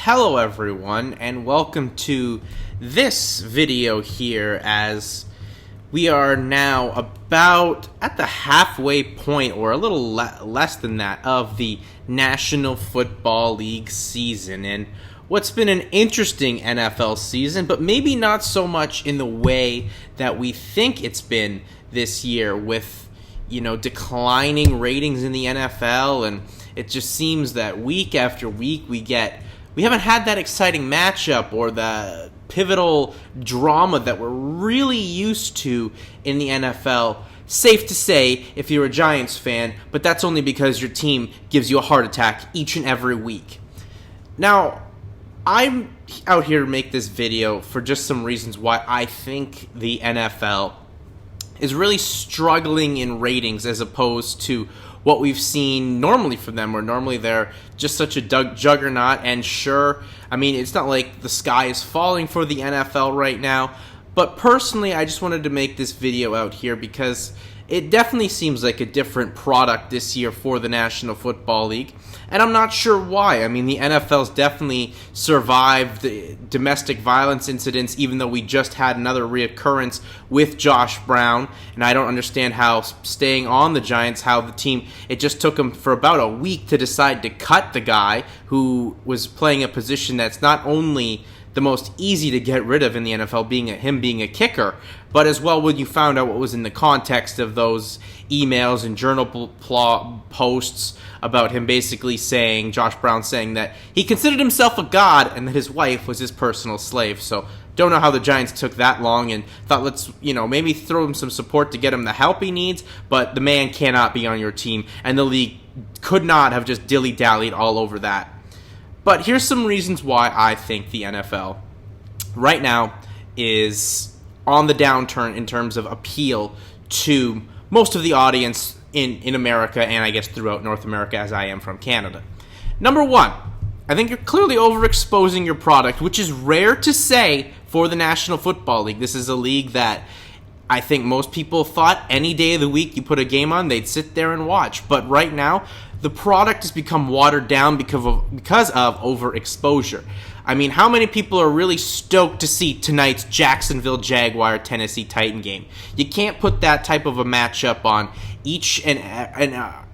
Hello everyone, and welcome to this video here as we are now about at the halfway point, or a little less than that, of the National Football League season. And what's been an interesting NFL season, but maybe not so much in the way that we think it's been this year with, declining ratings in the NFL. And it just seems that week after week we haven't had that exciting matchup or the pivotal drama that we're really used to in the NFL. Safe to say if you're a Giants fan, but that's only because your team gives you a heart attack each and every week. Now, I'm out here to make this video for just some reasons why I think the NFL is really struggling in ratings as opposed to what we've seen normally from them, where normally they're just such a juggernaut. And sure, it's not like the sky is falling for the NFL right now, but personally, I just wanted to make this video out here because it definitely seems like a different product this year for the National Football League, and I'm not sure why. The NFL's definitely survived the domestic violence incidents, even though we just had another reoccurrence with Josh Brown, and I don't understand how staying on the Giants, how the team, it just took them for about a week to decide to cut the guy who was playing a position that's not only the most easy to get rid of in the NFL, being a kicker, but as well when you found out what was in the context of those emails and journal posts about him basically saying, Josh Brown saying that he considered himself a god and that his wife was his personal slave. So don't know how the Giants took that long and thought, let's, maybe throw him some support to get him the help he needs, but the man cannot be on your team, and the league could not have just dilly-dallied all over that. But here's some reasons why I think the NFL right now is on the downturn in terms of appeal to most of the audience in America, and I guess throughout North America, as I am from Canada. Number one, I think you're clearly overexposing your product, which is rare to say for the National Football League. This is a league that I think most people thought any day of the week you put a game on, they'd sit there and watch. But right now, the product has become watered down because of overexposure. How many people are really stoked to see tonight's Jacksonville Jaguar Tennessee Titan game? You can't put that type of a matchup on each and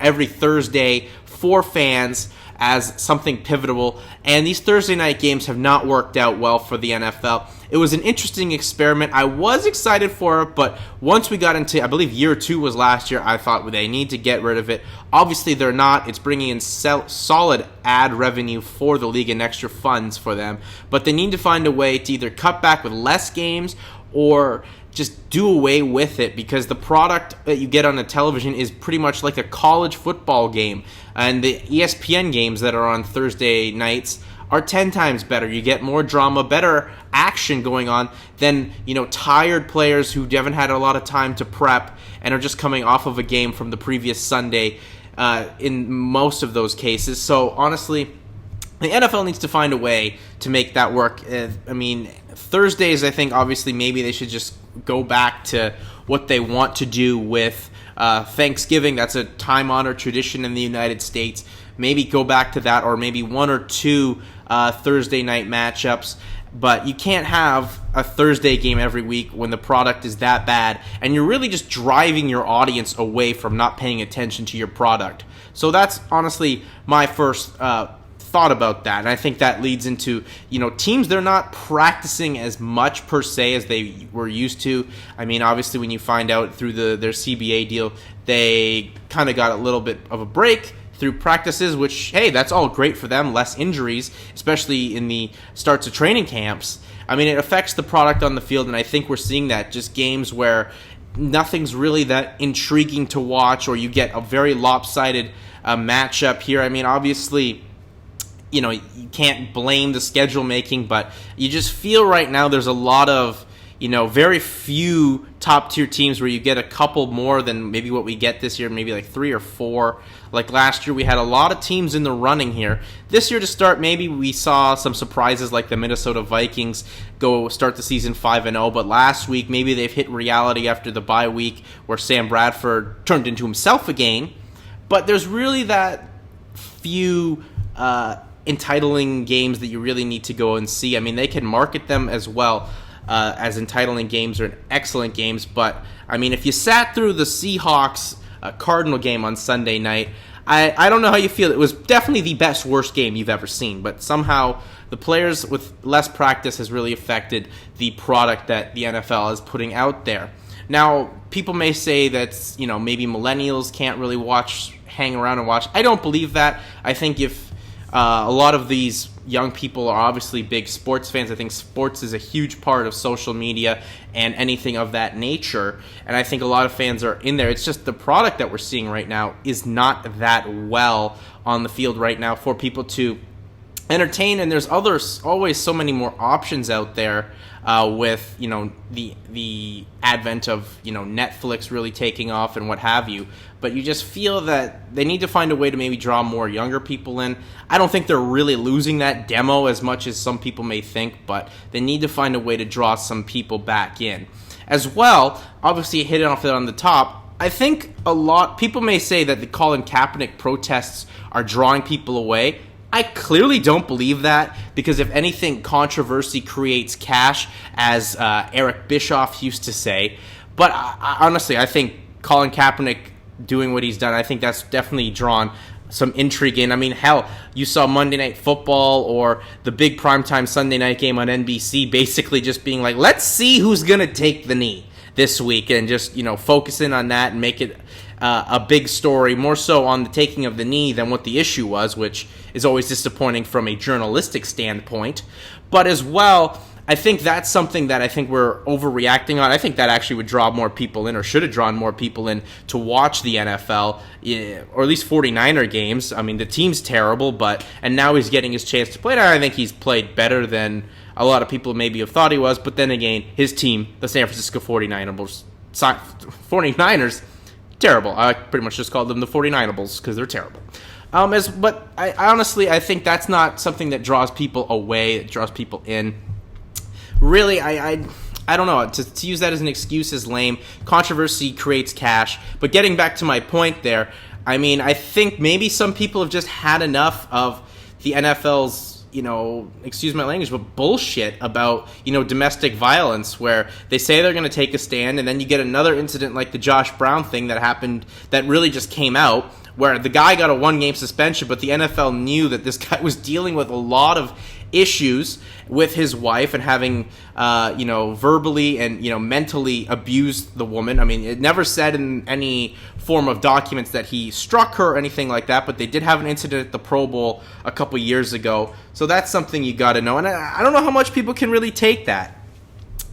every Thursday for fans as something pivotal, and these Thursday night games have not worked out well for the NFL. It was an interesting experiment. I was excited for it, but once we got into, I believe year 2 was last year, I thought they need to get rid of it. Obviously, they're not. It's bringing in solid ad revenue for the league and extra funds for them, but they need to find a way to either cut back with less games or just do away with it, because the product that you get on the television is pretty much like a college football game, and the ESPN games that are on Thursday nights are 10 times better. You get more drama, better action going on than, tired players who haven't had a lot of time to prep and are just coming off of a game from the previous Sunday in most of those cases. So honestly, the NFL needs to find a way to make that work. Thursdays, I think, obviously, maybe they should just go back to what they want to do with Thanksgiving. That's a time-honored tradition in the United States. Maybe go back to that, or maybe 1 or 2 Thursday night matchups. But you can't have a Thursday game every week when the product is that bad, and you're really just driving your audience away from not paying attention to your product. So that's honestly my first thought about that, and I think that leads into, teams, they're not practicing as much per se as they were used to. Obviously, when you find out through their CBA deal, they kind of got a little bit of a break through practices, which, hey, that's all great for them, less injuries, especially in the starts of training camps. It affects the product on the field, and I think we're seeing that, just games where nothing's really that intriguing to watch, or you get a very lopsided matchup here. Obviously, you can't blame the schedule making, but you just feel right now there's a lot of, very few top-tier teams where you get a couple more than maybe what we get this year, maybe like 3 or 4. Like last year, we had a lot of teams in the running here. This year to start, maybe we saw some surprises like the Minnesota Vikings go start the season 5-0, but last week, maybe they've hit reality after the bye week where Sam Bradford turned into himself again. But there's really that few entitling games that you really need to go and see. I mean, they can market them as well as entitling games or excellent games, but I mean, if you sat through the Seahawks Cardinal game on Sunday night, I don't know how you feel. It was definitely the worst game you've ever seen, but somehow the players with less practice has really affected the product that the NFL is putting out there. Now, people may say that, maybe millennials can't really hang around and watch. I don't believe that. I think if a lot of these young people are obviously big sports fans, I think sports is a huge part of social media and anything of that nature, and I think a lot of fans are in there. It's just the product that we're seeing right now is not that well on the field right now for people to entertain, and there's always so many more options out there with the advent of Netflix really taking off and what have you. But you just feel that they need to find a way to maybe draw more younger people in. I don't think they're really losing that demo as much as some people may think, but they need to find a way to draw some people back in. As well, obviously hitting off it on the top, I think people may say that the Colin Kaepernick protests are drawing people away. I clearly don't believe that, because if anything, controversy creates cash, as Eric Bischoff used to say. But honestly, I think Colin Kaepernick doing what he's done, I think that's definitely drawn some intrigue in. I mean, hell, you saw Monday Night Football or the big primetime Sunday night game on NBC basically just being like, let's see who's going to take the knee this week, and just, focus in on that and make it a big story, more so on the taking of the knee than what the issue was, which is always disappointing from a journalistic standpoint. But as well, I think that's something that I think we're overreacting on. I think that actually would draw more people in, or should have drawn more people in to watch the NFL, or at least 49er games. I mean, the team's terrible, and now he's getting his chance to play. And I think he's played better than a lot of people maybe have thought he was. But then again, his team, the San Francisco 49ers, terrible. I pretty much just called them the 49ers because they're terrible. But I honestly, I think that's not something that draws people away. It draws people in. Really, I don't know. To use that as an excuse is lame. Controversy creates cash. But getting back to my point there, I mean, I think maybe some people have just had enough of the NFL's, excuse my language, but bullshit about, domestic violence, where they say they're going to take a stand, and then you get another incident like the Josh Brown thing that happened that really just came out, where the guy got a 1-game suspension, but the NFL knew that this guy was dealing with a lot of issues with his wife and having, verbally and, mentally abused the woman. I mean, it never said in any form of documents that he struck her or anything like that, but they did have an incident at the Pro Bowl a couple years ago. So that's something you got to know. And I don't know how much people can really take that.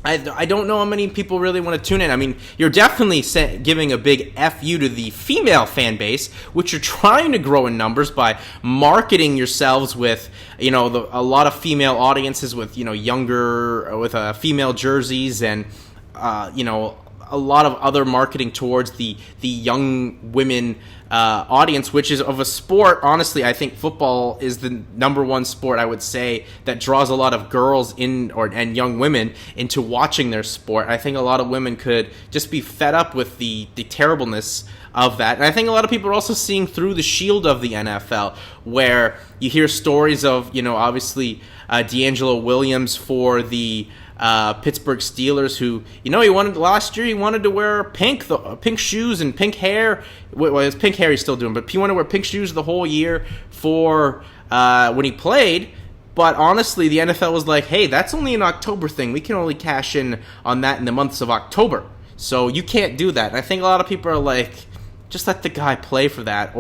I don't know how many people really want to tune in. I mean, you're definitely giving a big F you to the female fan base, which you're trying to grow in numbers by marketing yourselves with, a lot of female audiences with, younger, with female jerseys and, a lot of other marketing towards the young women audience, which is of a sport. Honestly, I think football is the number one sport, I would say, that draws a lot of girls in and young women into watching their sport. I think a lot of women could just be fed up with the terribleness of that. And I think a lot of people are also seeing through the shield of the NFL, where you hear stories of, obviously D'Angelo Williams for the Pittsburgh Steelers, who, last year he wanted to wear pink shoes and pink hair. Well, his pink hair he's still doing, but he wanted to wear pink shoes the whole year for when he played. But honestly, the NFL was like, hey, that's only an October thing. We can only cash in on that in the months of October. So you can't do that. And I think a lot of people are like, just let the guy play for that.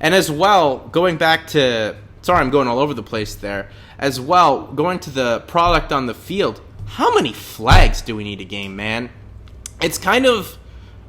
And as well, going back to, sorry, I'm going all over the place there. As well, going to the product on the field, how many flags do we need a game, man? It's kind of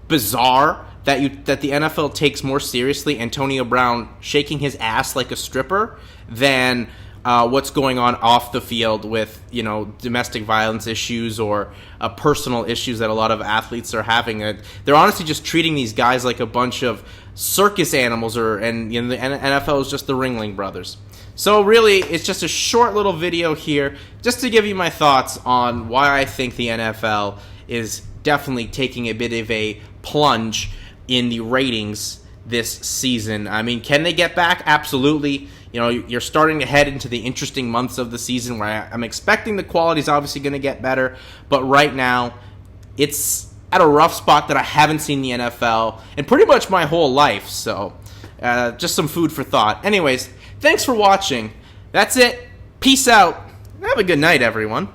bizarre that the NFL takes more seriously Antonio Brown shaking his ass like a stripper than what's going on off the field with, domestic violence issues or personal issues that a lot of athletes are having. They're honestly just treating these guys like a bunch of circus animals, and the NFL is just the Ringling Brothers. So really, it's just a short little video here just to give you my thoughts on why I think the NFL is definitely taking a bit of a plunge in the ratings this season. I mean, can they get back? Absolutely. you're starting to head into the interesting months of the season where I'm expecting the quality is obviously going to get better, but right now it's at a rough spot that I haven't seen the NFL in pretty much my whole life. So just some food for thought. Anyways, thanks for watching. That's it. Peace out. Have a good night, everyone.